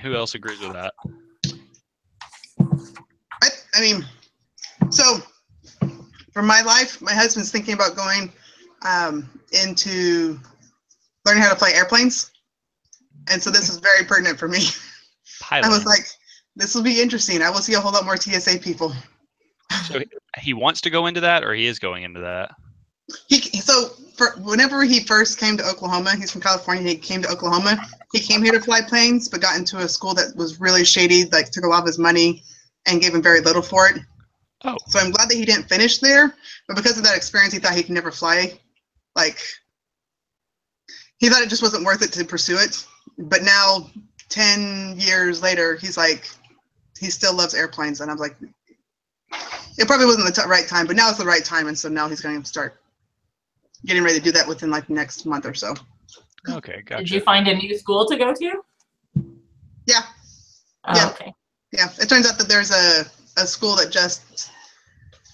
Who else agrees with that? I mean, so for my life, my husband's thinking about going into learning how to fly airplanes. And so this is very pertinent for me. Piloting. I was like, this will be interesting. I will see a whole lot more TSA people. So he wants to go into that, or he is going into that? Whenever he first came to Oklahoma, he's from California, he came to Oklahoma. He came here to fly planes, but got into a school that was really shady, like took a lot of his money and gave him very little for it. Oh. So I'm glad that he didn't finish there, but because of that experience, he thought he could never fly. Like, he thought it just wasn't worth it to pursue it. But now, 10 years later, he's like, he still loves airplanes. And I'm like, it probably wasn't the right time, but now it's the right time. And so now he's going to start getting ready to do that within like next month or so. Okay, gotcha. Did you find a new school to go to? Yeah. Oh, Yeah. okay. Yeah. It turns out that there's a school that just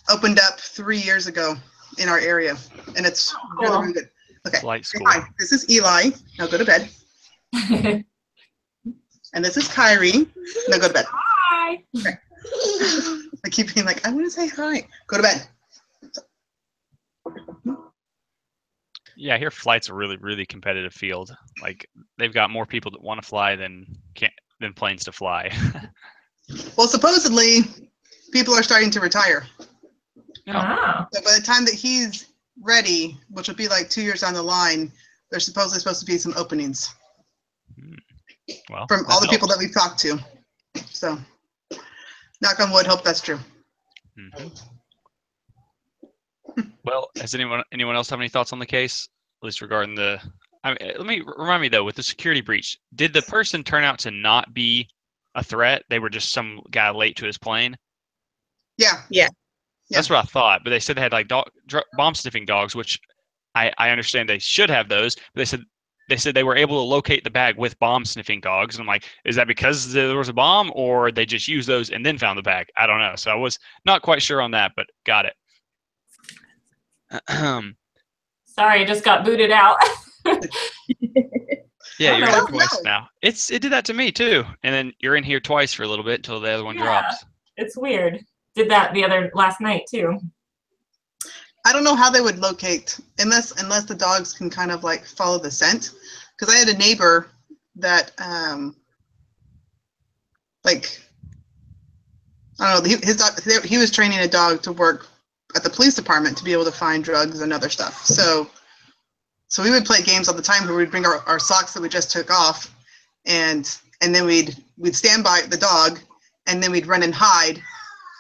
opened up 3 years ago in our area. And it's really, really good. Okay. Flight school. Hi, this is Eli. Now go to bed. And this is Kyrie. Now go to bed. Hi. Okay. I keep being like, I want to say hi. Go to bed. Yeah, I hear flight's a really, really competitive field. Like, they've got more people that want to fly than planes to fly. Well, supposedly, people are starting to retire. Oh. So by the time that he's ready, which will be like 2 years down the line, there's supposedly supposed to be some openings. Well, from all the people that we've talked to. So, knock on wood, hope that's true. Mm-hmm. Well, has anyone else have any thoughts on the case, at least regarding the? Remind me though, with the security breach, did the person turn out to not be a threat? They were just some guy late to his plane. Yeah. That's what I thought. But they said they had like bomb sniffing dogs, which I understand they should have those. But they said they were able to locate the bag with bomb sniffing dogs. And I'm like, is that because there was a bomb, or they just used those and then found the bag? I don't know. So I was not quite sure on that, but got it. Sorry, I just got booted out. Yeah, you're in twice now. It did that to me too. And then you're in here twice for a little bit until the other one drops. It's weird. Did that last night too. I don't know how they would locate unless the dogs can kind of like follow the scent. Because I had a neighbor that like, I don't know, his dog, he was training a dog to work at the police department to be able to find drugs and other stuff. So we would play games all the time where we'd bring our socks that we just took off, and then we'd stand by the dog, and then we'd run and hide,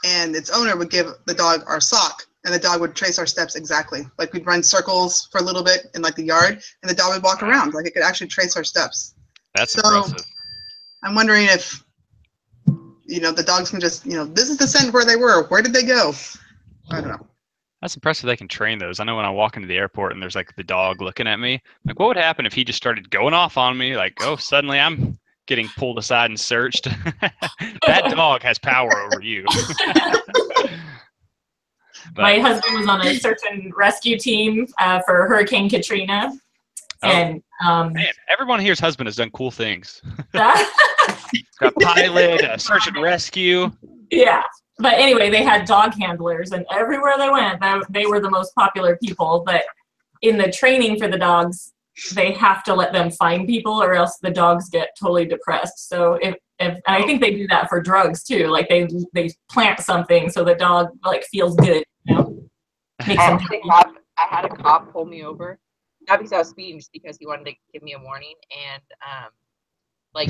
and its owner would give the dog our sock, and the dog would trace our steps exactly. Like, we'd run circles for a little bit in like the yard, and the dog would walk around. Like, it could actually trace our steps. That's impressive. I'm wondering if, the dogs can just, this is the scent where they were. Where did they go? I don't know. That's impressive they can train those. I know when I walk into the airport and there's like the dog looking at me, like, what would happen if he just started going off on me? Like, oh, suddenly I'm getting pulled aside and searched. That dog has power over you. My husband was on a search and rescue team for Hurricane Katrina. And man, everyone here's husband has done cool things. Got pilot, search and rescue. Yeah. But anyway, they had dog handlers, and everywhere they went, they were the most popular people. But in the training for the dogs, they have to let them find people, or else the dogs get totally depressed. So and I think they do that for drugs too. Like they plant something so the dog like feels good. I had a cop pull me over, not because I was speeding, just because he wanted to give me a warning. And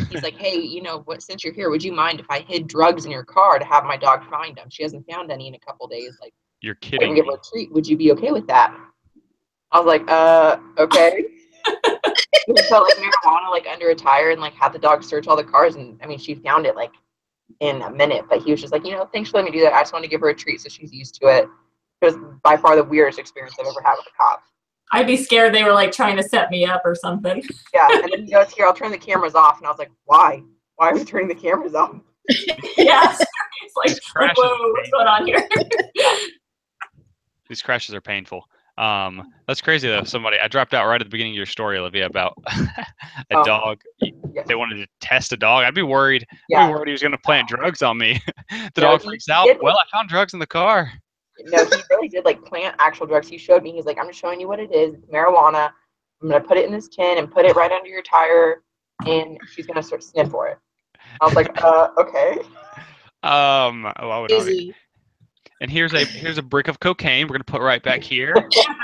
he's like, hey, since you're here, would you mind if I hid drugs in your car to have my dog find them? She hasn't found any in a couple days. Like, you're kidding me. Give her a treat. Would you be okay with that? I was like, okay. He felt like marijuana like under a tire, and like had the dog search all the cars, and I mean, she found it like in a minute. But he was just like, thanks for letting me do that. I just want to give her a treat so she's used to it. It was by far the weirdest experience I've ever had with a cop. I'd be scared they were like trying to set me up or something. Yeah, and then he goes, here, I'll turn the cameras off. And I was like, why? Why are we turning the cameras off? Yeah, it's like, whoa, what's going on here? These crashes are painful. That's crazy though. I dropped out right at the beginning of your story, Olivia, about a Oh. dog. Yeah. They wanted to test a dog. I'd be worried. Yeah. I'd be worried he was going to plant drugs on me. The No, dog he freaks out. did. Well, I found drugs in the car. No, he really did like plant actual drugs. He showed me. He's like, I'm just showing you what it is. It's marijuana. I'm gonna put it in this tin and put it right under your tire, and she's gonna start sniff for it. I was like, okay. Why would I? Easy. And here's a brick of cocaine. We're gonna put right back here.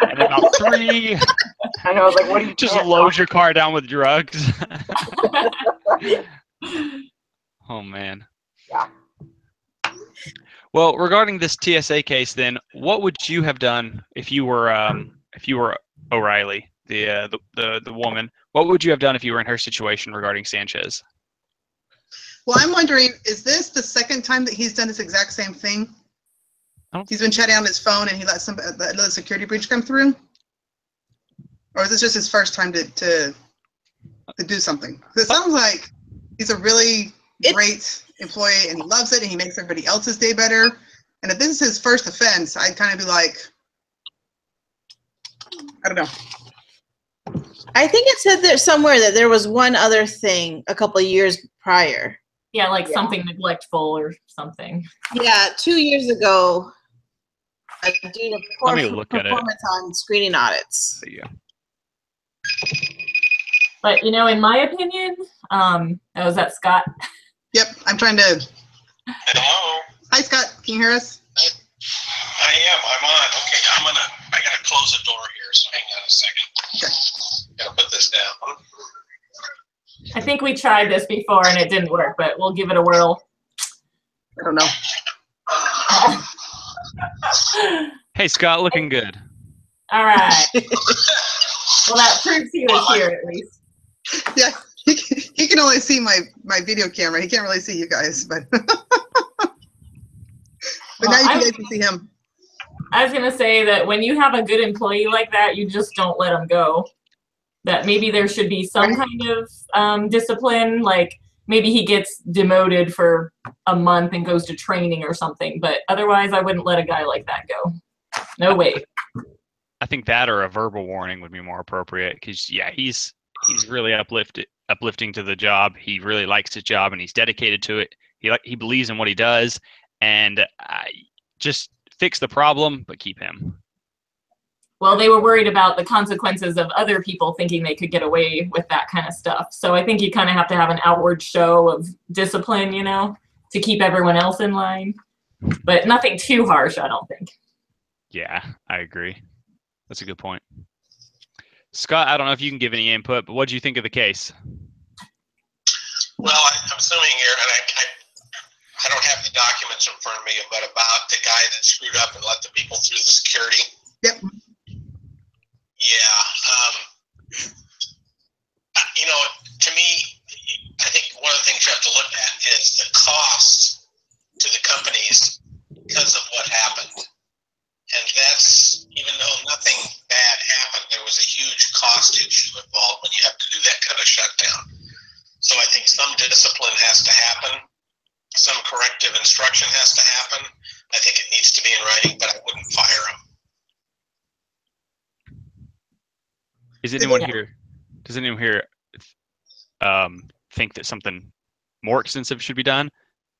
And about 3. I know. I was like, what do you Just plant, load dog? your car down with drugs. Oh man. Yeah. Well, regarding this TSA case, then, what would you have done if you were O'Reilly, the woman? What would you have done if you were in her situation regarding Sanchez? Well, I'm wondering, is this the second time that he's done this exact same thing? He's been chatting on his phone and he let another security breach come through? Or is this just his first time to do something? 'Cause it sounds like he's a really great employee and he loves it and he makes everybody else's day better. And if this is his first offense, I'd kind of be like, I don't know. I think it said there somewhere that there was one other thing a couple of years prior. Yeah, like something neglectful or something. Yeah, 2 years ago, due to poor Let me look at it. performance on screening audits. There you go. But in my opinion, was that Scott? Yep, I'm trying to. Hello? Hi, Scott. Can you hear us? I am. I'm on. Okay, I gotta close the door here, so hang on a second. Okay. Gotta put this down. I think we tried this before and it didn't work, but we'll give it a whirl. I don't know. Hey, Scott, looking good. All right. Well, that proves he was here at least. Yeah, he can only see my video camera. He can't really see you guys, but now you guys can see him. I was going to say that when you have a good employee like that, you just don't let them go. That maybe there should be some kind of discipline, like maybe he gets demoted for a month and goes to training or something. But otherwise, I wouldn't let a guy like that go. No way. I think that or a verbal warning would be more appropriate because, yeah, he's really uplifting to the job. He really likes his job and he's dedicated to it. He believes in what he does, and just fix the problem, but keep him. Well, they were worried about the consequences of other people thinking they could get away with that kind of stuff. So I think you kind of have to have an outward show of discipline, to keep everyone else in line. But nothing too harsh, I don't think. Yeah, I agree. That's a good point. Scott, I don't know if you can give any input, but what do you think of the case? Well, I'm assuming here, and I don't have the documents in front of me, but about the guy that screwed up and let the people through the security. Yep. Yeah. To me, I think one of the things you have to look at is the cost to the companies because of what happened. And that's, even though nothing bad happened, there was a huge cost issue involved when you have to do that kind of shutdown. So I think some discipline has to happen. Some corrective instruction has to happen. I think it needs to be in writing, but I wouldn't fire him. Does anyone here think that something more extensive should be done?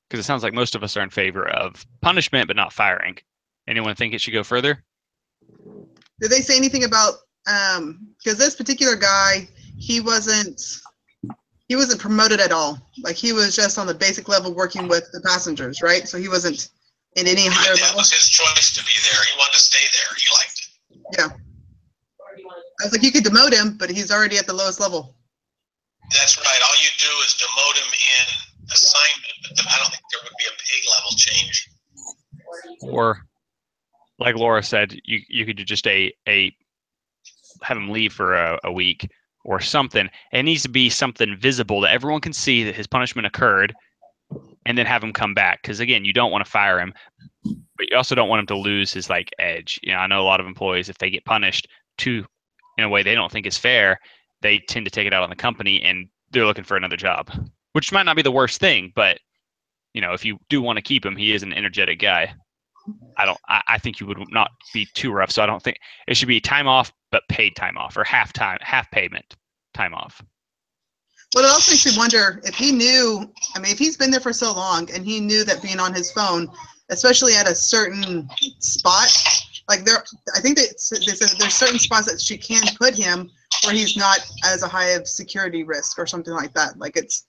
Because it sounds like most of us are in favor of punishment, but not firing. Anyone think it should go further? Did they say anything about because this particular guy, he wasn't promoted at all. Like he was just on the basic level working with the passengers, right? So he wasn't in any higher That level. was his choice to be there. He wanted to stay there. He liked it. Yeah. I was like, you could demote him, but he's already at the lowest level. That's right. All you do is demote him in assignment, but I don't think there would be a pay level change. Or, like Laura said, you could do just have him leave for a week or something. It needs to be something visible that everyone can see that his punishment occurred, and then have him come back. Because again, you don't want to fire him, but you also don't want him to lose his edge. I know a lot of employees, if they get punished in a way they don't think is fair, they tend to take it out on the company and they're looking for another job, which might not be the worst thing, but if you do want to keep him, he is an energetic guy. I think you would not be too rough. So I don't think it should be time off, but paid time off, or half payment time off. But it also makes me wonder if he knew, I mean, if he's been there for so long and he knew that being on his phone, especially at a certain spot, like I think they said there's certain spots that she can put him where he's not as a high of security risk or something like that. Like it's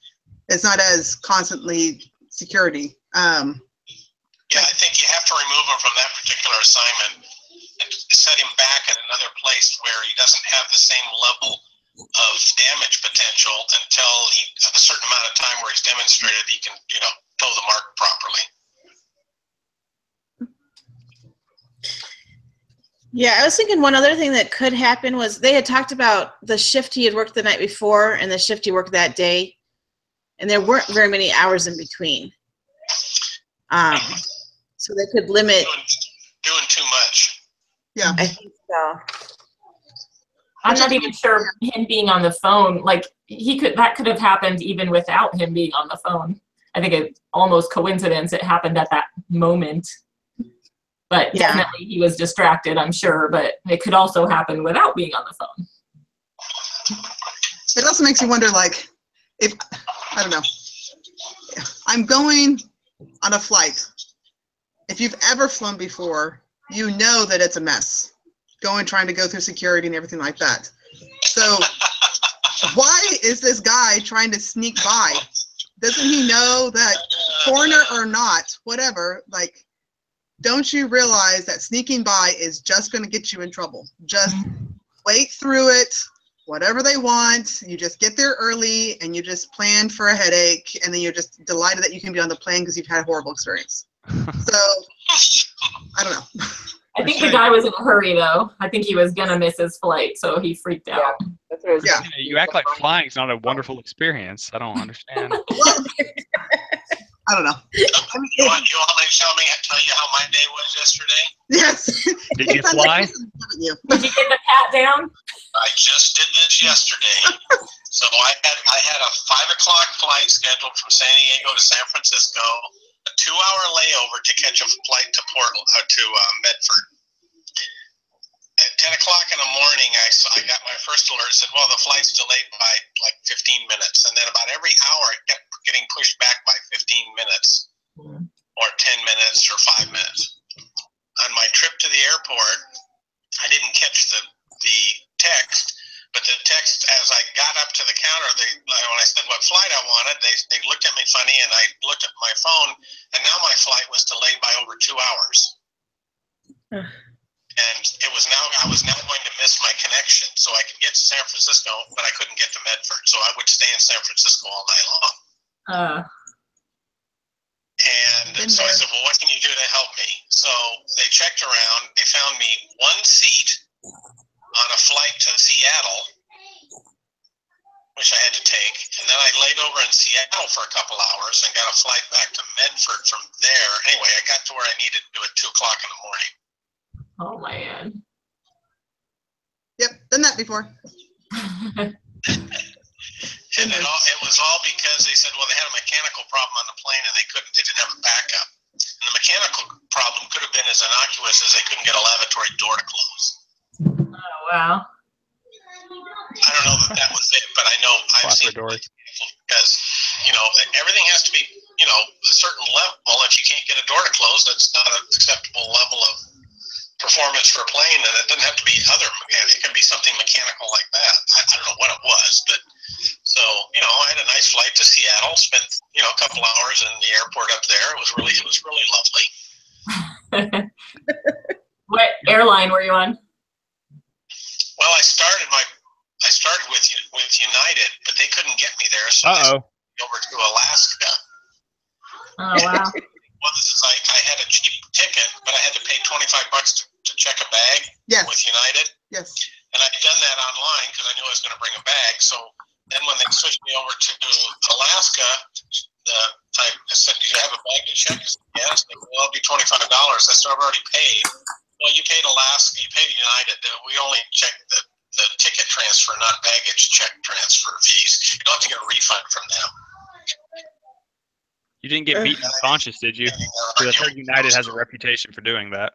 not as constantly security. Yeah, I think you have to remove him from that particular assignment and set him back at another place where he doesn't have the same level of damage potential until a certain amount of time where he's demonstrated he can, toe the mark properly. Yeah, I was thinking one other thing that could happen was they had talked about the shift he had worked the night before and the shift he worked that day, and there weren't very many hours in between. So they could limit. Doing too much. Yeah, I think so. I'm not even sure him being on the phone, like that could have happened even without him being on the phone. I think it's almost coincidence it happened at that moment. But definitely he was distracted, I'm sure, but it could also happen without being on the phone. It also makes you wonder, like, if, I don't know, I'm going on a flight. If you've ever flown before, you know that it's a mess. Trying to go through security and everything like that. So why is this guy trying to sneak by? Doesn't he know that, foreigner or not, whatever, like, don't you realize that sneaking by is just going to get you in trouble? Just wait through it, whatever they want. You just get there early and you just plan for a headache, and then you're just delighted that you can be on the plane because you've had a horrible experience. So, I don't know. I think the guy was in a hurry, though. I think he was going to miss his flight, so he freaked out. Yeah, that's what I was thinking. You act like flying's not a wonderful experience. I don't understand. Well, I don't know. I mean, You want me to tell you how my day was yesterday? yes. Did you fly? Did you get the pat down? I just did this yesterday. So I had a 5:00 flight scheduled from San Diego to San Francisco, a 2-hour layover to catch a flight to Medford. At 10 o'clock in the morning, I got my first alert. Said, well, the flight's delayed by like 15 minutes. And then about every hour, it kept getting pushed back by 15 minutes or 10 minutes or 5 minutes. On my trip to the airport, I didn't catch the text, but the text, as I got up to the counter, when I said what flight I wanted, they looked at me funny, and I looked at my phone, and now my flight was delayed by over 2 hours. And I was now going to miss my connection, so I could get to San Francisco, but I couldn't get to Medford, so I would stay in San Francisco all night long. And so I said, well, what can you do to help me? So they checked around. They found me one seat on a flight to Seattle, which I had to take. And then I laid over in Seattle for a couple hours and got a flight back to Medford from there. Anyway, I got to where I needed to at 2 o'clock in the morning. Oh, man. Yep, done that before. And it was all because they said, well, they had a mechanical problem on the plane and they didn't have a backup. And the mechanical problem could have been as innocuous as they couldn't get a lavatory door to close. Oh, wow. I don't know that was it, but I know I've seen it because, everything has to be, a certain level. If you can't get a door to close, that's not an acceptable level of performance for a plane, and it doesn't have to be it can be something mechanical like that. I don't know what it was, but so, I had a nice flight to Seattle, spent, a couple hours in the airport up there. It was really lovely. What airline were you on? Well, I started with United, but they couldn't get me there, so I went over to Alaska. Oh, wow. Well, I had a cheap ticket, but I had to pay $25 to check a bag with United. Yes. And I'd done that online because I knew I was going to bring a bag. So then when they switched me over to Alaska, I said, do you have a bag to check? I said, yes. They said, well, it'll be $25. I said, I've already paid. Well, you paid Alaska, you paid United. We only check the ticket transfer, not baggage check transfer fees. You don't have to get a refund from them. You didn't get beaten unconscious, did you? Because I've heard United has a reputation for doing that.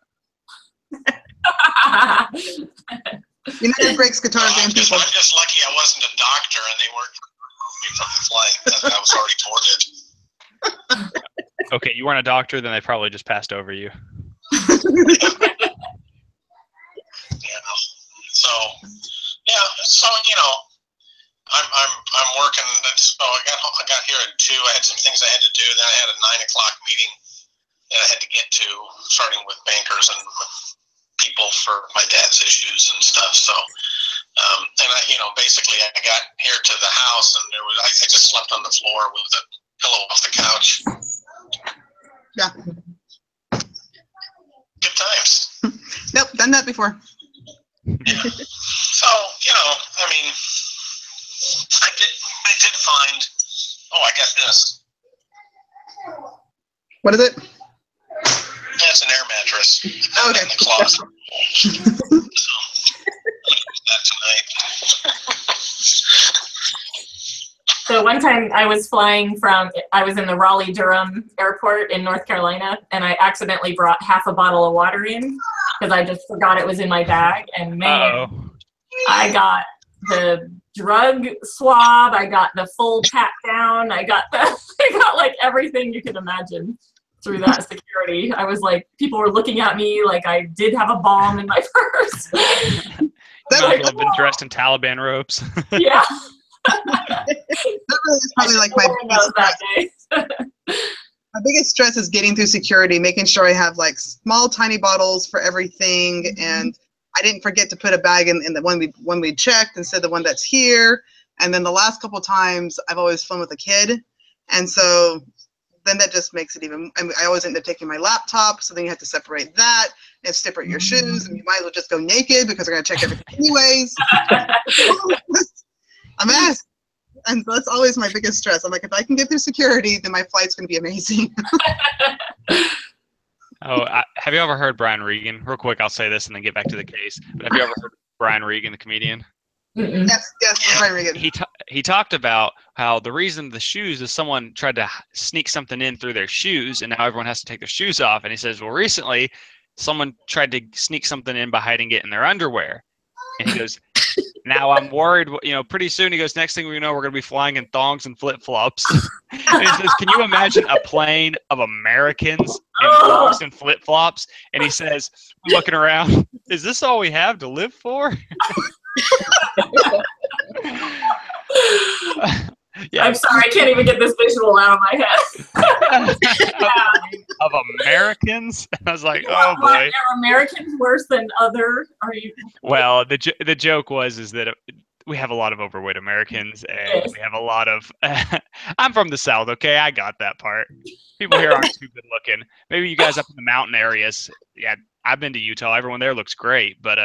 United breaks guitars and people. I'm just lucky I wasn't a doctor and they weren't removing me from the flight. I was already toward it. Okay, you weren't a doctor, then they probably just passed over you. So I'm working. So I got here at 2. I had some things I had to do. Then I had a 9 o'clock meeting that I had to get to, starting with bankers and with people for my dad's issues and stuff. So, and I, basically I got here to the house and I just slept on the floor with a pillow off the couch. Yeah. Good times. Nope, done that before. Yeah. So, I mean, I did find, I got this. What is it? That's an air mattress. Oh, okay. In the closet. So, I'm going to use that tonight. So one time I was in the Raleigh-Durham airport in North Carolina, and I accidentally brought half a bottle of water in because I just forgot it was in my bag. And man, I got the drug swab, I got the full pat down, I got like everything you could imagine through that security. I was like, people were looking at me like I did have a bomb in my purse. Might have been dressed in Taliban robes. Yeah. That really is probably like my biggest stress is getting through security, making sure I have like small, tiny bottles for everything, and I didn't forget to put a bag in the one we checked instead of the one that's here. And then the last couple times, I've always flown with a kid, and so then that just makes it even. I always end up taking my laptop, so then you have to separate that and separate your shoes, and you might as well just go naked because they're gonna check everything anyways. A mess. And so that's always my biggest stress. I'm like, if I can get through security, then my flight's going to be amazing. Have you ever heard Brian Regan? Real quick, I'll say this and then get back to the case. But have you ever heard Brian Regan, the comedian? Mm-mm. Yes, Brian Regan. He talked about how the reason the shoes is someone tried to sneak something in through their shoes, and now everyone has to take their shoes off. And he says, well, recently, someone tried to sneak something in by hiding it in their underwear. And he goes, now I'm worried, pretty soon, he goes, next thing we know, we're going to be flying in thongs and flip-flops. And he says, can you imagine a plane of Americans in thongs and flip-flops? And he says, looking around, is this all we have to live for? Yeah. I'm sorry, I can't even get this visual out of my head. Of Americans? I was like, oh boy. Are Americans worse than other? Are you? Well, the joke is that we have a lot of overweight Americans, and we have a lot of. I'm from the South, okay? I got that part. People here aren't too good looking. Maybe you guys up in the mountain areas. Yeah, I've been to Utah. Everyone there looks great, but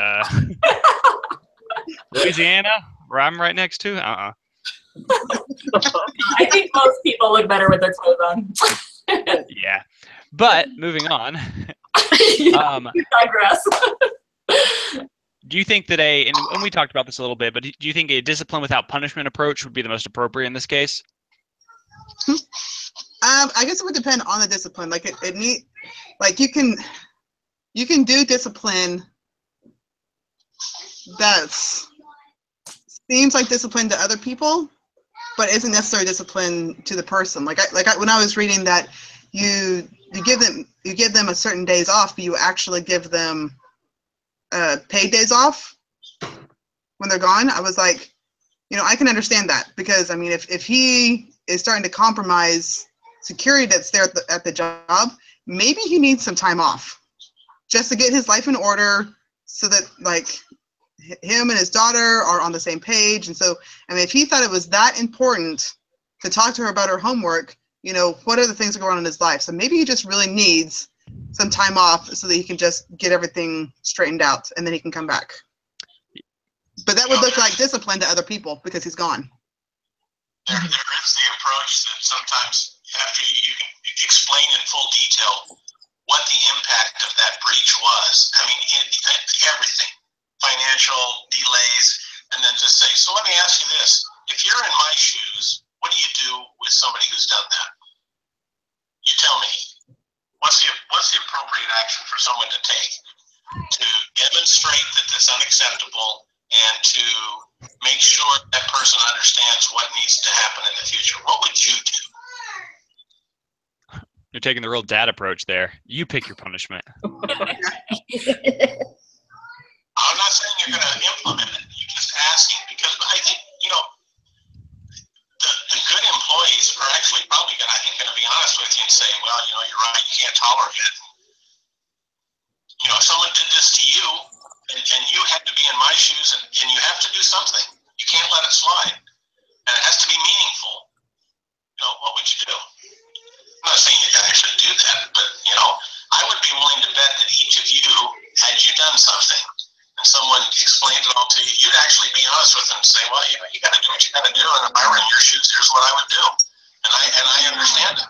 Louisiana, where I'm right next to, I think most people look better with their clothes on. Yeah, but moving on. You digress. Do you think that and we talked about this a little bit, but do you think a discipline without punishment approach would be the most appropriate in this case? I guess it would depend on the discipline. Like you can do discipline that seems like discipline to other people, but isn't necessarily discipline to the person. Like when I was reading that you give them a certain days off, but you actually give them paid days off when they're gone. I was like, I can understand that, because I mean, if he is starting to compromise security that's there at the job, maybe he needs some time off just to get his life in order, so that like him and his daughter are on the same page. And so, I mean, if he thought it was that important to talk to her about her homework, what are the things that go on in his life? So maybe he just really needs some time off so that he can just get everything straightened out, and then he can come back. But that would look like discipline to other people because he's gone. There is the approach that sometimes after you can explain in full detail what the impact of that breach was. I mean, everything. Financial delays, and then just say, so let me ask you this. If you're in my shoes, what do you do with somebody who's done that? you tell me, what's the appropriate action for someone to take to demonstrate that that's unacceptable and to make sure that person understands what needs to happen in the future? What would you do? You're taking the real dad approach there. You pick your punishment. I'm not saying you're going to implement it. You're just asking, because I think, the good employees are actually probably going to be honest with you and say, well, you're right, you can't tolerate it. If someone did this to you and you had to be in my shoes and you have to do something, you can't let it slide. And it has to be meaningful. What would you do? I'm not saying you can actually do that, but, I would be willing to bet that each of you, had you done something and someone explained it all to you, you'd actually be honest with them and say, well, you got to do what you got to do. And if I were in your shoes, here's what I would do. And I understand it.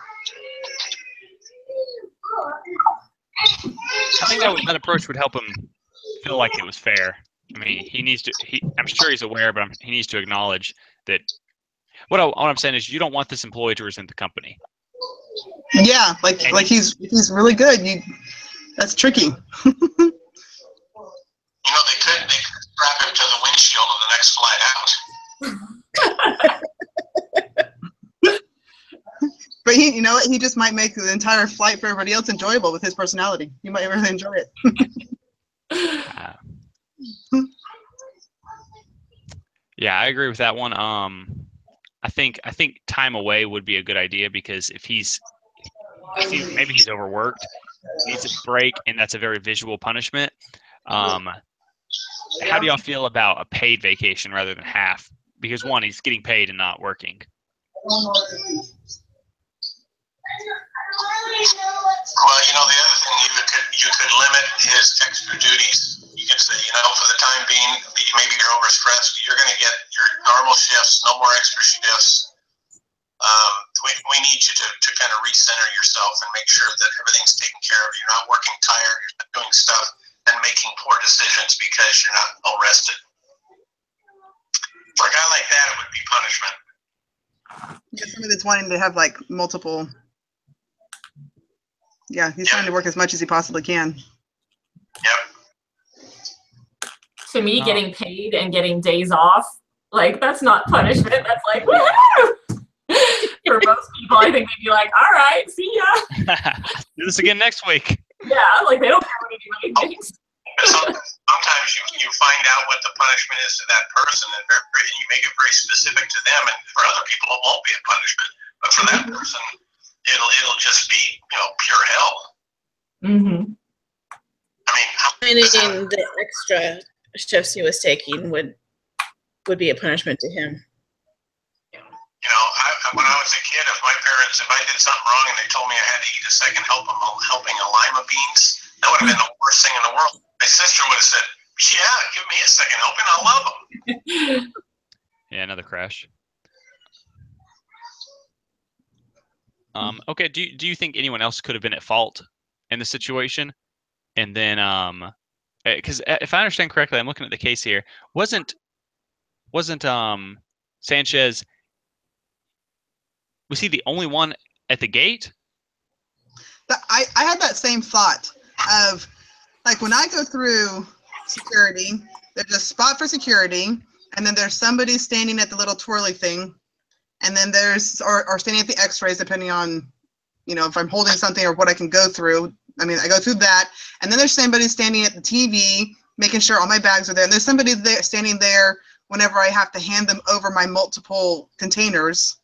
I think that approach would help him feel like it was fair. I mean, I'm sure he's aware, but he needs to acknowledge that. What I'm saying is, you don't want this employee to resent the company. Yeah, like he's really good. That's tricky. They could strap him to the windshield on the next flight out. But he just might make the entire flight for everybody else enjoyable with his personality. You might really enjoy it. Yeah, I agree with that one. I think time away would be a good idea, because if maybe he's overworked, needs a break, and that's a very visual punishment. How do y'all feel about a paid vacation rather than half? Because one, he's getting paid and not working. Well, the other thing, you could limit his extra duties. You can say, for the time being, maybe you're overstressed. You're going to get your normal shifts, no more extra shifts. We need you to kind of recenter yourself and make sure that everything's taken care of. You're not working tired. You're not doing stuff and making poor decisions because you're not well rested. For a guy like that, it would be punishment. Yeah, somebody that's wanting to have multiple. Yeah, he's trying to work as much as he possibly can. Yep. To me, getting paid and getting days off, that's not punishment. That's woohoo! For most people, I think they'd be like, all right, see ya. Do this again next week. Yeah, they don't care what anybody thinks. Sometimes you find out what the punishment is to that person, and you make it very specific to them. And for other people, it won't be a punishment, but for that person, it'll just be pure hell. Mm-hmm. I mean, The extra shifts he was taking would be a punishment to him. When I was a kid, if I did something wrong and they told me I had to eat a second helping of lima beans, that would have been the worst thing in the world. My sister would have said, yeah, give me a second helping, I love them. Yeah, another crash. Okay, do you think anyone else could have been at fault in the situation? And then, because if I understand correctly, I'm looking at the case here. Wasn't Sanchez? Was he the only one at the gate? I had that same thought of when I go through security, there's a spot for security, and then there's somebody standing at the little twirly thing, and then there's or standing at the X-rays, depending on if I'm holding something or what I can go through. I mean, I go through that, and then there's somebody standing at the TV, making sure all my bags are there, and there's somebody there standing there whenever I have to hand them over my multiple containers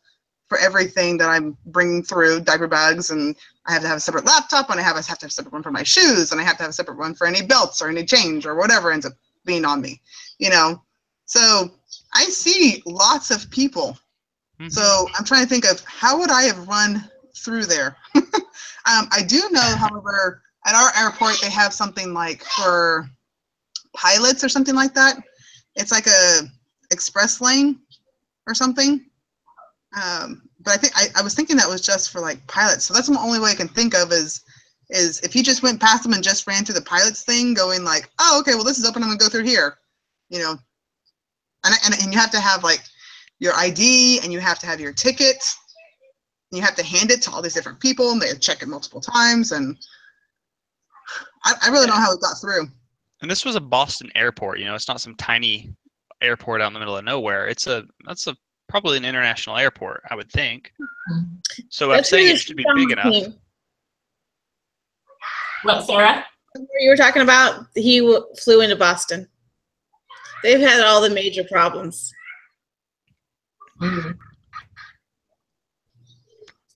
for everything that I'm bringing through, diaper bags, and I have to have a separate laptop, and I have to have a separate one for my shoes, and I have to have a separate one for any belts or any change or whatever ends up being on me, So I see lots of people. Mm-hmm. So I'm trying to think of how would I have run through there. I do know, however, at our airport they have something for pilots or something like that. It's like a express lane or something. But I think I was thinking that was just for pilots. So that's the only way I can think of is if you just went past them and just ran through the pilots thing, going oh, okay, well this is open, I'm gonna go through here, And you have to have your ID and you have to have your ticket. You have to hand it to all these different people, and they check it multiple times. And I really don't know how it got through. And this was a Boston airport. It's not some tiny airport out in the middle of nowhere. That's probably an international airport, I would think. So I'm saying it should be big enough. What, Sarah? You were talking about he flew into Boston. They've had all the major problems. Mm-hmm.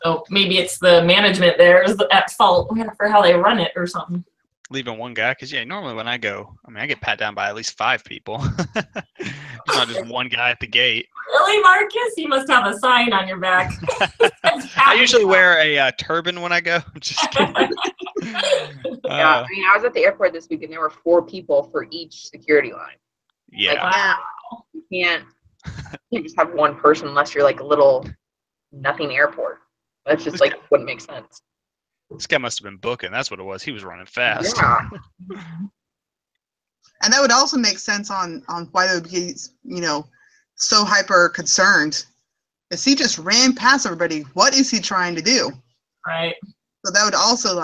So maybe it's the management there is at fault for how they run it or something. Leaving one guy, because normally when I go, I get pat down by at least 5 people. It's not just one guy at the gate. Really, Marcus? You must have a sign on your back. I usually wear a turban when I go. Just kidding. Yeah, I was at the airport this week and there were 4 people for each security line. Yeah. Like, Wow. you can't just have one person unless you're like a little nothing airport. That's just like wouldn't make sense. This guy must have been booking. That's what it was. He was running fast. Yeah. And that would also make sense on why they would be, so hyper concerned. If he just ran past everybody, what is he trying to do? Right. So that would also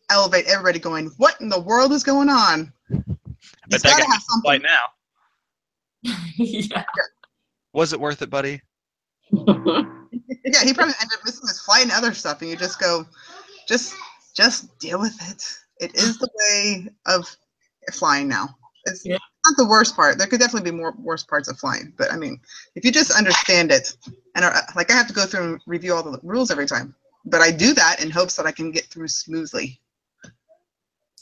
elevate everybody going, what in the world is going on? He's got to have something. Right now. Yeah. Was it worth it, buddy? Yeah, he probably ended up missing his flight and other stuff, and you just go, just deal with it. It is the way of flying now. It's not the worst part. There could definitely be more worse parts of flying, but if you just understand it, and I have to go through and review all the rules every time, but I do that in hopes that I can get through smoothly.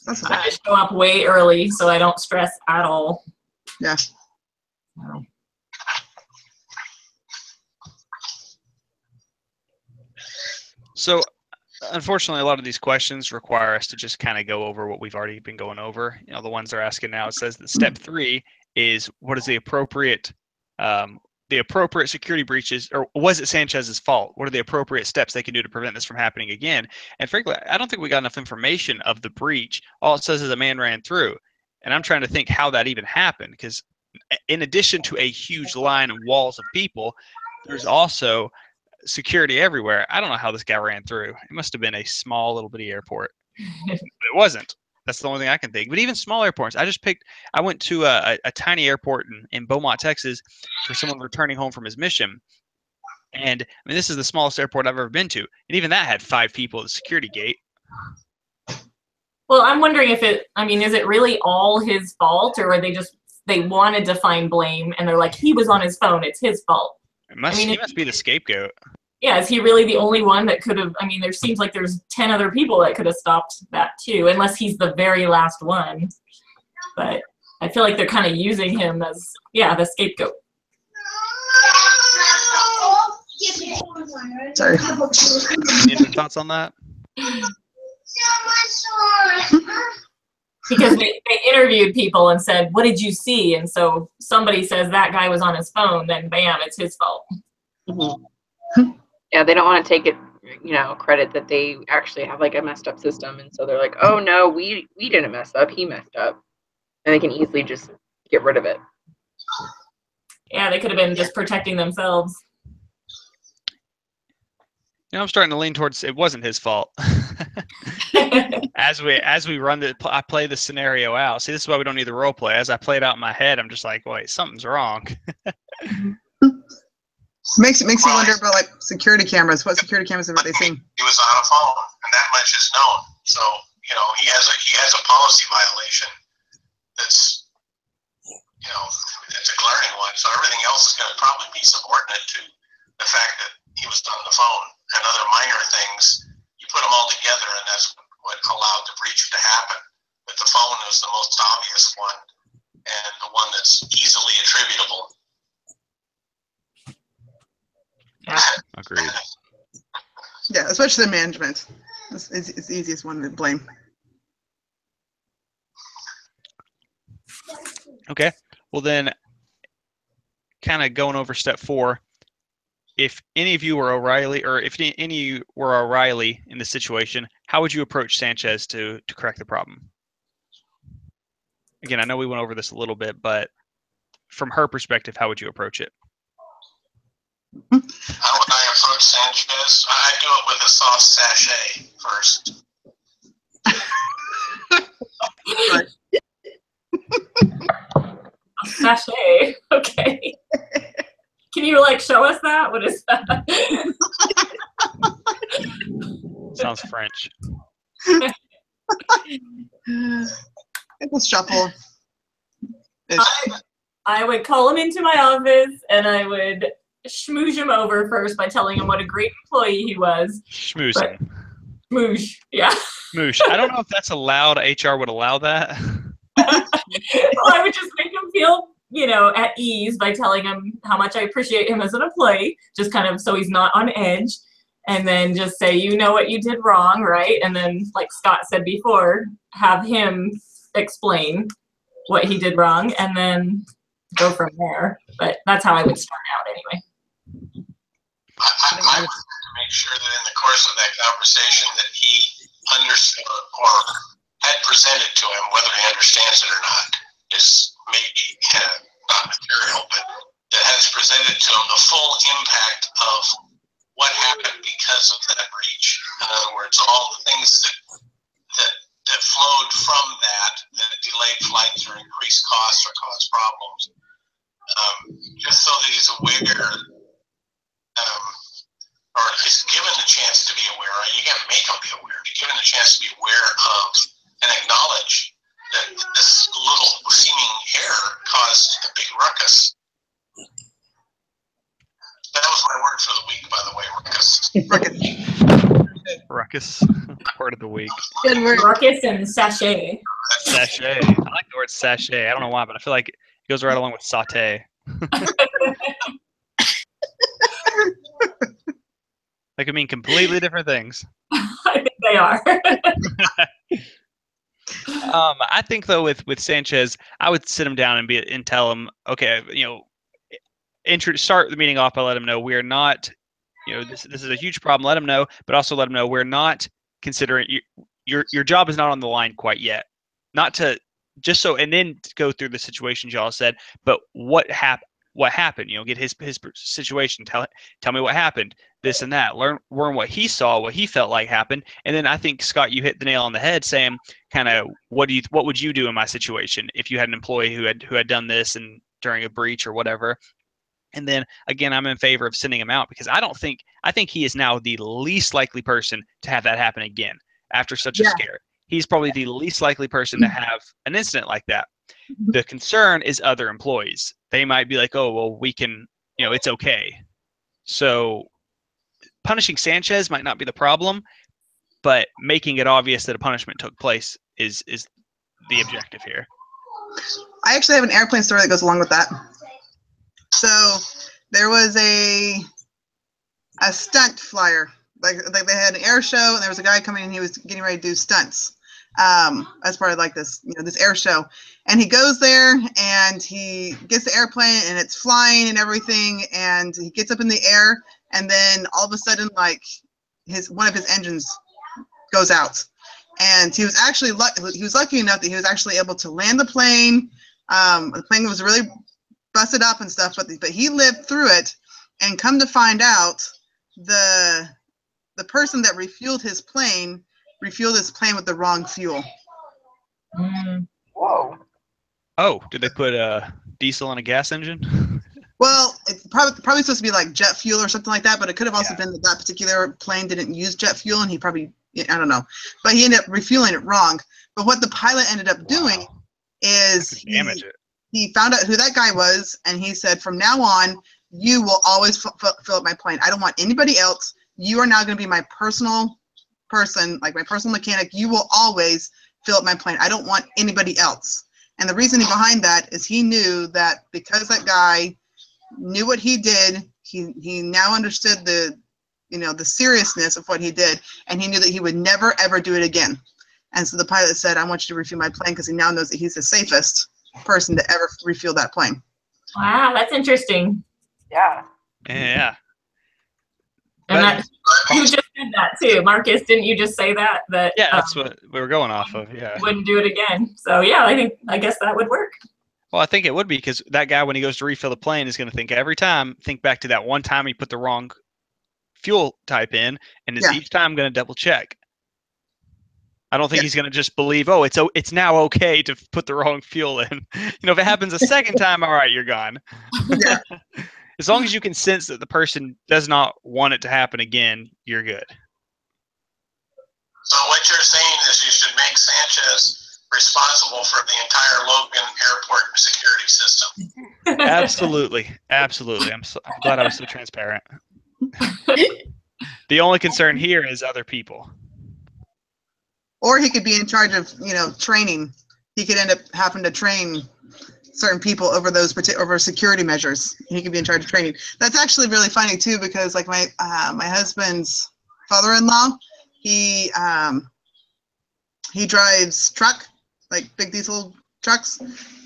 That's I just show up way early so I don't stress at all. Yeah. So. So, unfortunately, a lot of these questions require us to just kind of go over what we've already been going over. The ones they're asking now, it says that step 3 is what is the appropriate security breaches, or was it Sanchez's fault? What are the appropriate steps they can do to prevent this from happening again? And frankly, I don't think we got enough information of the breach. All it says is a man ran through. And I'm trying to think how that even happened, because in addition to a huge line and walls of people, there's also security everywhere. I don't know how this guy ran through. It must have been a small little bitty airport. But it wasn't. That's the only thing I can think. But even small airports, I went to a tiny airport in Beaumont, Texas for someone returning home from his mission. And this is the smallest airport I've ever been to. And even that had 5 people at the security gate. Well, I'm wondering if is it really all his fault, or are they wanted to find blame and they're like, he was on his phone, it's his fault. He must be the scapegoat. Yeah, is he really the only one that could have? There seems like there's 10 other people that could have stopped that too, unless he's the very last one. But I feel like they're kind of using him as, the scapegoat. Sorry. Any thoughts on that? Because they interviewed people and said, what did you see? And so somebody says that guy was on his phone, then bam, it's his fault. Mm-hmm. Yeah, they don't want to take it, credit that they actually have a messed up system. And so they're like, oh no, we didn't mess up, he messed up. And they can easily just get rid of it. Yeah, they could have been just protecting themselves. I'm starting to lean towards it wasn't his fault. As we run I play the scenario out. See, this is why we don't need the role play. As I play it out in my head, I'm just like, wait, something's wrong. Makes me wonder about security cameras. What security cameras have they seen? He was on a phone, and that much is known. So he has a policy violation. That's it's a glaring one. So everything else is going to probably be subordinate to the fact that he was on the phone, and other minor things. You put them all together, and that's what allowed the breach to happen. But the phone is the most obvious one, and the one that's easily attributable. Agreed. Yeah, especially the management. It's the easiest one to blame. Okay. Well, then, kind of going over step 4. If any of you were O'Reilly, or if any of you were O'Reilly in this situation, how would you approach Sanchez to correct the problem? Again, I know we went over this a little bit, but from her perspective, how would you approach it? How would I approach Sanchez? I do it with a soft sachet first. Sachet. Okay. Can you like show us that? What is that? Sounds French. It was shuffle. I would call him into my office and I would schmooze him over first by telling him what a great employee he was. Schmoozing. Smoosh, yeah. Moosh. I don't know if that's allowed. HR would allow that. Well, I would just make him feel, at ease by telling him how much I appreciate him as an employee, just kind of so he's not on edge. And then just say, you know what you did wrong, right? And then, like Scott said before, have him explain what he did wrong and then go from there. But that's how I would start out anyway. I would make sure that in the course of that conversation that he understood or had presented to him, whether he understands it or not, is maybe not material, but that has presented to him the full impact of what happened because of that breach. In other words, all the things that flowed from that delayed flights or increased costs or caused problems, just so that he's aware, or is given the chance to be aware. You got to make him be aware. Be given the chance to be aware of and acknowledge that this little seeming error caused a big ruckus. That was my word for the week, by the way, ruckus. Ruckus. Word of the week. Good word. Ruckus and sachet. Sachet. I like the word sachet. I don't know why, but I feel like it goes right along with saute. They could mean completely different things. I think they are. I think though with Sanchez, I would sit him down and tell him, okay, start the meeting off by letting him know we're not, this is a huge problem. Let him know, but also let him know we're not considering your job is not on the line quite yet. Not to just so, and then go through the situations y'all said, but what happened? What happened? Get his situation. Tell me what happened. This and that. Learn what he saw, what he felt like happened, and then I think Scott, you hit the nail on the head, saying kind of what would you do in my situation if you had an employee who had done this and during a breach or whatever. And then again, I'm in favor of sending him out because I think he is now the least likely person to have that happen again after such a scare. He's probably the least likely person to have an incident like that. The concern is other employees. They might be like, oh, well, we can, it's okay. So punishing Sanchez might not be the problem, but making it obvious that a punishment took place is the objective here. I actually have an airplane story that goes along with that. So there was a stunt flyer. Like they had an air show, and there was a guy coming in. He was getting ready to do stunts as part of like this, this air show. And he goes there, and he gets the airplane, and it's flying and everything. And he gets up in the air, and then all of a sudden, like one of his engines goes out. And he was actually lucky enough that he was actually able to land the plane. The plane was really busted up and stuff, but he lived through it. And come to find out, the person that refueled his plane with the wrong fuel. Whoa. Oh, did they put diesel in a gas engine? Well, it's probably supposed to be like jet fuel or something like that, but it could have also been that particular plane didn't use jet fuel, and he probably, I don't know, but he ended up refueling it wrong. But what the pilot ended up doing is he found out who that guy was, and he said, from now on, you will always fill up my plane. I don't want anybody else. You are now going to be my personal person, like my personal mechanic. You will always fill up my plane. I don't want anybody else. And the reasoning behind that is he knew that because that guy knew what he did, he now understood the seriousness of what he did, and he knew that he would never ever do it again. And so the pilot said, I want you to refuel my plane, because he now knows that he's the safest person to ever refuel that plane. Wow, that's interesting. Yeah. Yeah. And you just did that too, Marcus. Didn't you just say that? Yeah, that's what we were going off of. Yeah. Wouldn't do it again. So yeah, I guess that would work. Well, I think it would be because that guy, when he goes to refill the plane, is going to think back to that one time he put the wrong fuel type in, and is each time going to double check. I don't think he's going to just believe, oh, it's now okay to put the wrong fuel in. If it happens a second time, all right, you're gone. Yeah. As long as you can sense that the person does not want it to happen again, you're good. So what you're saying is you should make Sanchez responsible for the entire Logan Airport security system. Absolutely. I'm glad I was so transparent. The only concern here is other people. Or he could be in charge of, training. He could end up having to train certain people over over security measures. He could be in charge of training. That's actually really funny too, because like my husband's father-in-law, he drives truck, like big diesel trucks,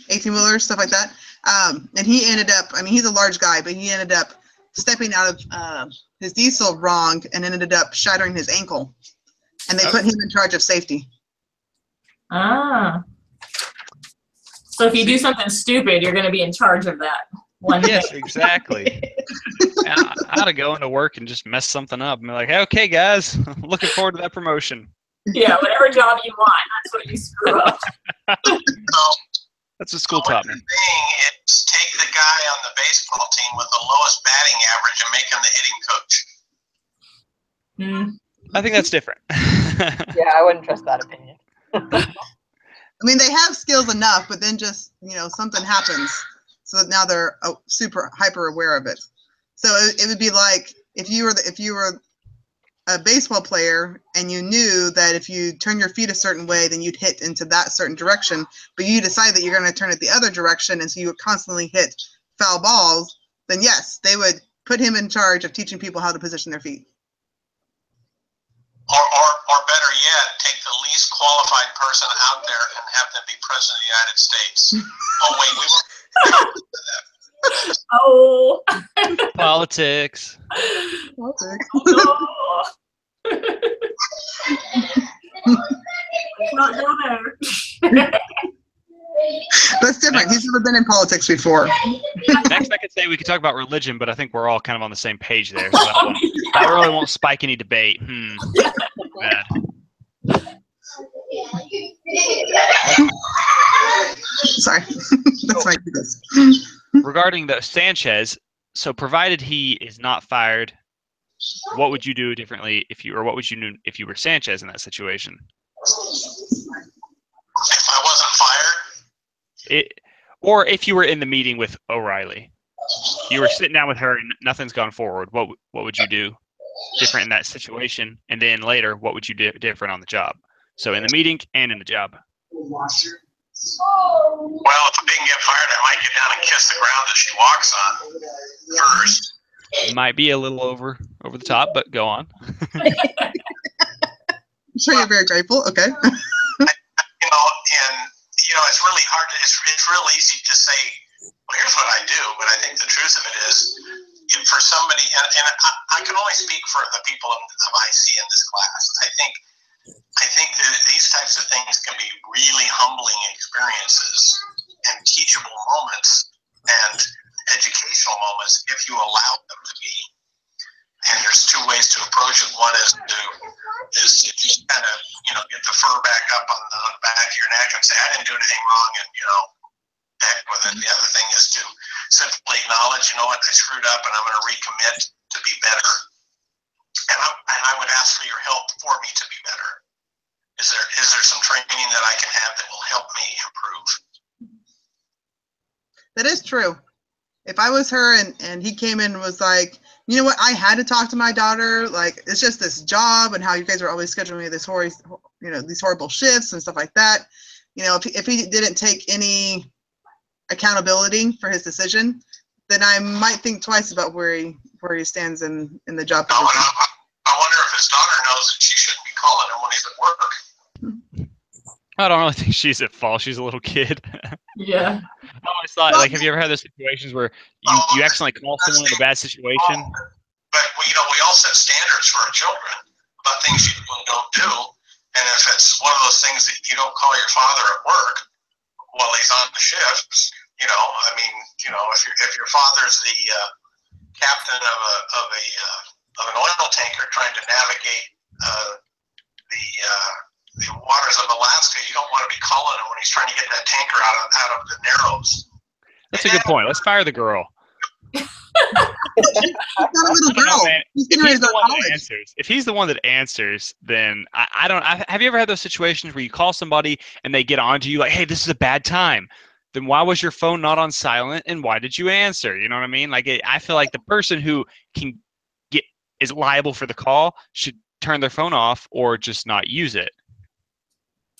18-wheelers, stuff like that. And he ended up, he's a large guy, but he ended up stepping out of his diesel wrong and ended up shattering his ankle. And they put him in charge of safety. Ah. So if you do something stupid, you're going to be in charge of that. Yes, exactly. I ought to go into work and just mess something up and be like, hey, okay, guys, I'm looking forward to that promotion. Yeah, whatever job you want, that's what you screw up. That's what school taught me. What you're saying is take the guy on the baseball team with the lowest batting average and make him the hitting coach. I think that's different. Yeah, I wouldn't trust that opinion. They have skills enough, but then just, something happens. So that now they're super hyper aware of it. So it would be like if you were a baseball player and you knew that if you turn your feet a certain way, then you'd hit into that certain direction, but you decide that you're going to turn it the other direction, and so you would constantly hit foul balls, then yes, they would put him in charge of teaching people how to position their feet. Or better yet, take the least qualified person out there and have them be president of the United States. Oh, wait, we were. Politics. Let's not go there. That's different. He's never been in politics before. Next, I could say we could talk about religion, but I think we're all kind of on the same page there. So that really won't spike any debate. Bad. Sorry. That's my goodness. Regarding the Sanchez, so provided he is not fired, what would you do differently what would you do if you were Sanchez in that situation? If I wasn't fired? Or if you were in the meeting with O'Reilly, you were sitting down with her and nothing's gone forward, what would you do different in that situation? And then later, what would you do different on the job? So in the meeting and in the job. Well, if I didn't get fired, I might get down and kiss the ground that she walks on first. It might be a little over the top, but go on. I'm sure you're very grateful. Okay. It's really hard it's real easy to say, well, here's what I do, but I think the truth of it is, for somebody, and I can only speak for the people of IC in this class. I think that these types of things can be really humbling experiences and teachable moments and educational moments if you allow them to be. And there's two ways to approach it. One is to just kind of, get the fur back up on the back of your neck and say, I didn't do anything wrong, and, heck with it. The other thing is to simply acknowledge, I screwed up and I'm going to recommit to be better. And I would ask for your help for me to be better. Is there some training that I can have that will help me improve? That is true. If I was her and he came in and was like, you know what, I had to talk to my daughter, like, it's just this job and how you guys are always scheduling me these horrible shifts and stuff like that. If he didn't take any accountability for his decision, then I might think twice about where he stands in the job position. I wonder if his daughter knows that she shouldn't be calling him when he's at work. I don't really think she's at fault. She's a little kid. Yeah. I always thought, have you ever had those situations where you accidentally call someone in a bad situation? But, we all set standards for our children about things you don't do. And if it's one of those things that you don't call your father at work while he's on the shift, You know, I mean, you know, if your father's the captain of an oil tanker trying to navigate the waters of Alaska, you don't want to be calling him when he's trying to get that tanker out of the Narrows. That's a good point. Let's fire the girl. She's not a little girl. Man. She's If getting ready he's to the go to one that college. answers, if he's the one that answers, then I don't. Have you ever had those situations where you call somebody and they get on to you like, "Hey, this is a bad time." Then why was your phone not on silent and why did you answer? You know what I mean? Like, I feel like the person who is liable for the call should turn their phone off or just not use it.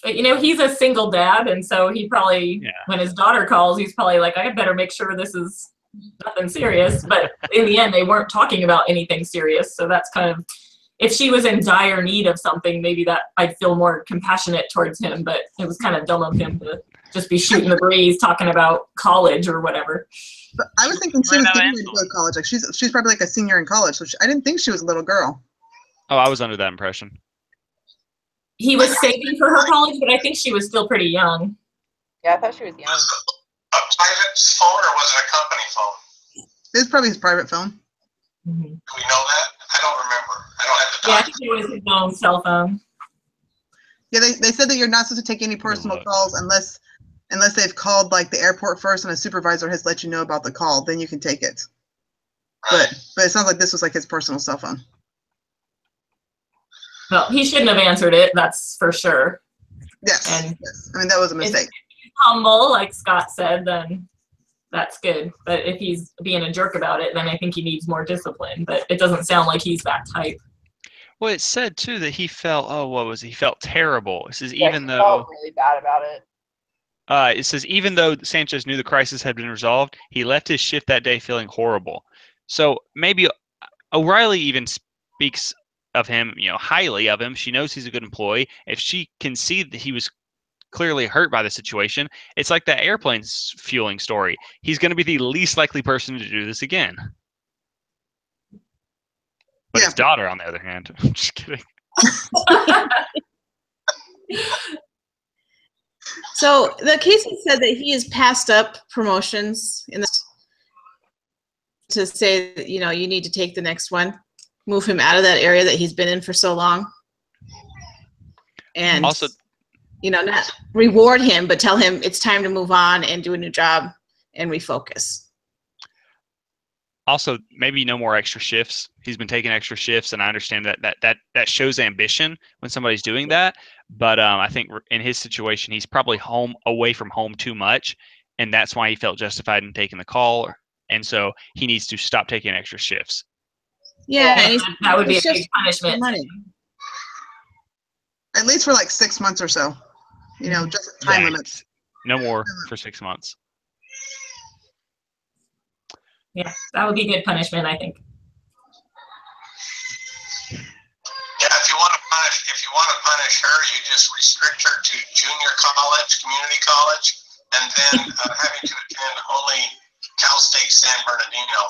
But, you know, he's a single dad, and so he probably, when his daughter calls, he's probably like, I better make sure this is nothing serious. But in the end, they weren't talking about anything serious. So that's kind of, if she was in dire need of something, maybe that I'd feel more compassionate towards him. But it was kind of dumb of him to just be shooting the breeze, talking about college or whatever. But I was thinking she was getting ready to go to college. Like she's probably like a senior in college. So I didn't think she was a little girl. Oh, I was under that impression. He was saving for her college, but I think she was still pretty young. Yeah, I thought she was young. Was it a private phone or was it a company phone? It's probably his private phone. Mm-hmm. Do we know that? I don't remember. I don't have the Yeah, I document. think it was his own cell phone. Yeah, they said that you're not supposed to take any personal look. calls unless they've called like the airport first and a supervisor has let you know about the call. Then you can take it. Right. But it sounds like this was like his personal cell phone. Well, he shouldn't have answered it, that's for sure. Yes. And Yes. I mean that was a mistake. if he's humble, like Scott said, then that's good. But if he's being a jerk about it, then I think he needs more discipline. But it doesn't sound like he's that type. Well, it said too that he felt. Oh, what was he? He felt terrible. It says Yeah, even he though. felt really bad about it. It says even though Sanchez knew the crisis had been resolved, he left his shift that day feeling horrible. So maybe O'Reilly even speaks of him, you know, highly of him. She knows he's a good employee. If she can see that he was clearly hurt by the situation, it's like that airplane fueling story. He's going to be the least likely person to do this again. But his daughter, on the other hand, I'm just kidding. So the case said that he has passed up promotions in this to say that, you know, you need to take the next one, move him out of that area that he's been in for so long. And Also, you know, not reward him, but tell him it's time to move on and do a new job and refocus. Also, maybe no more extra shifts. He's been taking extra shifts, and I understand that shows ambition when somebody's doing that. But I think in his situation, he's probably away from home too much, and that's why he felt justified in taking the call. And so he needs to stop taking extra shifts. Yeah, and that would be a it's just big punishment. money. At least for like 6 months or so. You know, just time Yeah, limits. No more for 6 months. Yeah, that would be good punishment, I think. Yeah, if you want to punish her, you just restrict her to junior college, community college, and then having to attend only Cal State San Bernardino.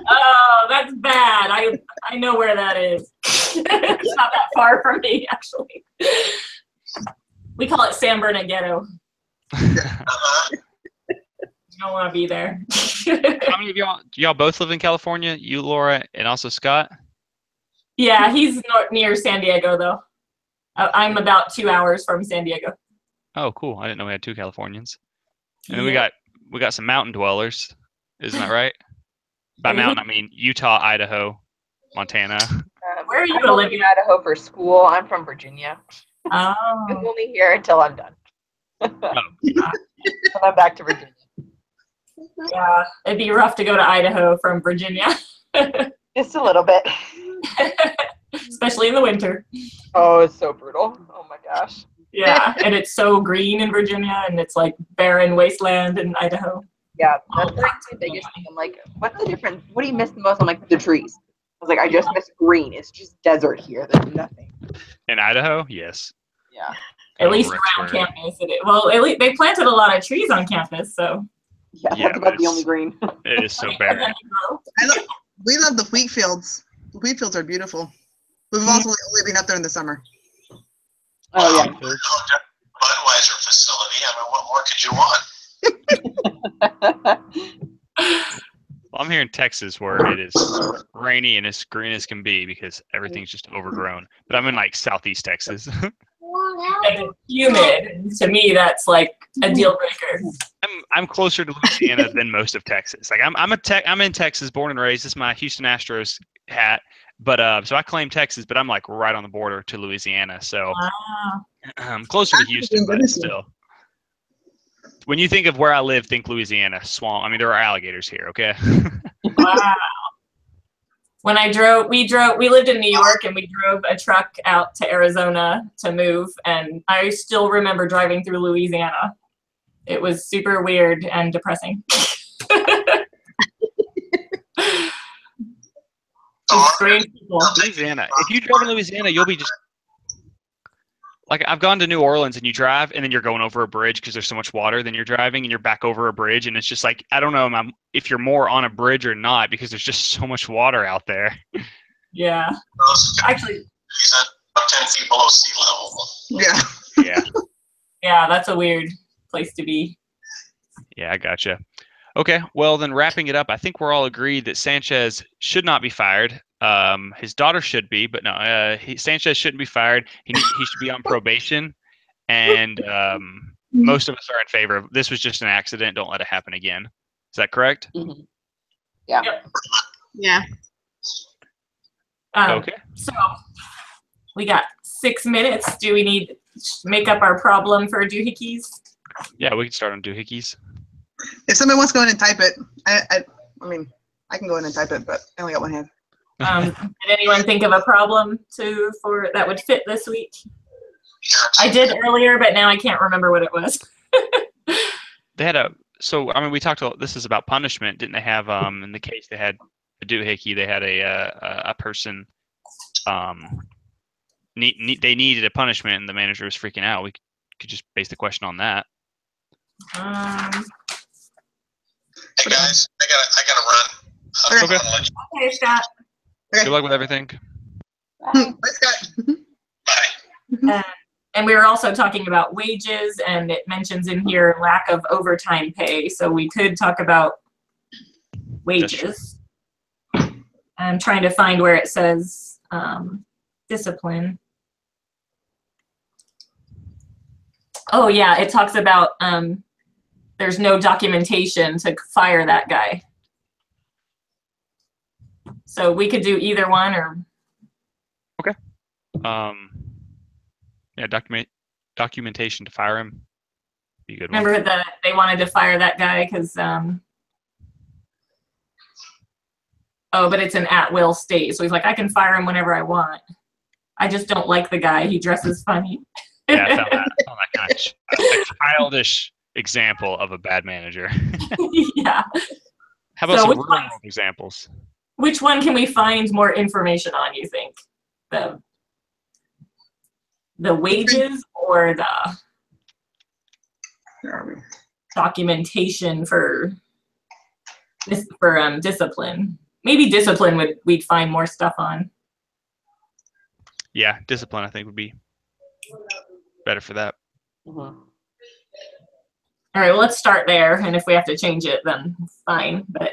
Oh, that's bad. I know where that is. It's not that far from me, actually. We call it San Bernardino. Uh-huh. You don't want to be there. How many of y'all? Do y'all both live in California? You, Laura, and also Scott? Yeah, he's near San Diego, though. I'm about 2 hours from San Diego. Oh, cool. I didn't know we had two Californians. And then we got some mountain dwellers. Isn't that right? By mountain, I mean Utah, Idaho, Montana. Where are you I'm only living? in Idaho for school. I'm from Virginia. I'm Oh, only here until I'm done. And I'm back to Virginia. yeah. It'd be rough to go to Idaho from Virginia, Just a little bit. especially in the winter. Oh, it's so brutal. Oh my gosh. Yeah, and it's so green in Virginia, and it's like barren wasteland in Idaho. Yeah, that's like the biggest thing. I'm like, what's the difference? What do you miss the most? I'm like, the trees. I was like, I just miss green. It's just desert here. There's nothing. In Idaho? Yes. Yeah. At least Rexburg. around campus. Well, at least they planted a lot of trees on campus, so. Yeah, Yeah, that's about the it's- only green. It is so barren. We love the wheat fields. The wheat fields are beautiful. We've also only been up there in the summer. Oh yeah. Budweiser facility. I mean, what more could you want? Well, I'm here in Texas where it is rainy and as green as can be because everything's just overgrown. But I'm in like southeast Texas. And it's humid. To me, that's like a deal breaker. I'm closer to Louisiana than most of Texas. Like I'm in Texas, born and raised. This is my Houston Astros hat. But so I claim Texas, but I'm like right on the border to Louisiana. So Wow. I'm closer to Houston, but still. When you think of where I live, think Louisiana, swamp. I mean, there are alligators here, okay? Wow. When we lived in New York and we drove a truck out to Arizona to move, and I still remember driving through Louisiana. It was super weird and depressing. Strange people. Louisiana. If you drive in Louisiana, you'll be just like I've gone to New Orleans and you drive and then you're going over a bridge because there's so much water. Then you're driving and you're back over a bridge and it's just like I don't know if you're more on a bridge or not because there's just so much water out there. Yeah. Actually, About 10 feet below sea level. Yeah. Yeah. yeah, that's a weird place to be. Yeah, I gotcha. Okay, well then wrapping it up, I think we're all agreed that Sanchez should not be fired. His daughter should be, but no, Sanchez shouldn't be fired. He should be on probation, and most of us are in favor of this. Was just an accident. Don't let it happen again. Is that correct? Mhm. Yeah. Yep. Yeah. Okay. So we got 6 minutes. Do we need to make up our problem for doohickeys? Yeah, we can start on doohickeys. If somebody wants to go in and type it, I mean, I can go in and type it, but I only got one hand. Did anyone think of a problem for that would fit this week? I did earlier, but now I can't remember what it was. They had we talked about this is about punishment. Didn't they have in the case they had a doohickey, they had a person they needed a punishment and the manager was freaking out. We could just base the question on that. Hey guys, I gotta run. Okay. Okay, Scott. Good luck with everything. Bye, Scott. Bye. And we were also talking about wages, and it mentions in here lack of overtime pay. So we could talk about wages. I'm trying to find where it says discipline. Oh yeah, it talks about there's no documentation to fire that guy. So we could do either one or. Yeah, documentation to fire him. Be a good one. Remember that they wanted to fire that guy because, but it's an at-will state. So he's like, I can fire him whenever I want. I just don't like the guy. He dresses funny. Yeah, I found that kind of a childish example of a bad manager. Yeah. How about So some which real one? world examples? Which one can we find more information on, you think? The wages or the Where are we? documentation for discipline? Maybe discipline we'd find more stuff on. Yeah, discipline I think would be better for that. Mhm. All right, well, let's start there. And if we have to change it, then fine. But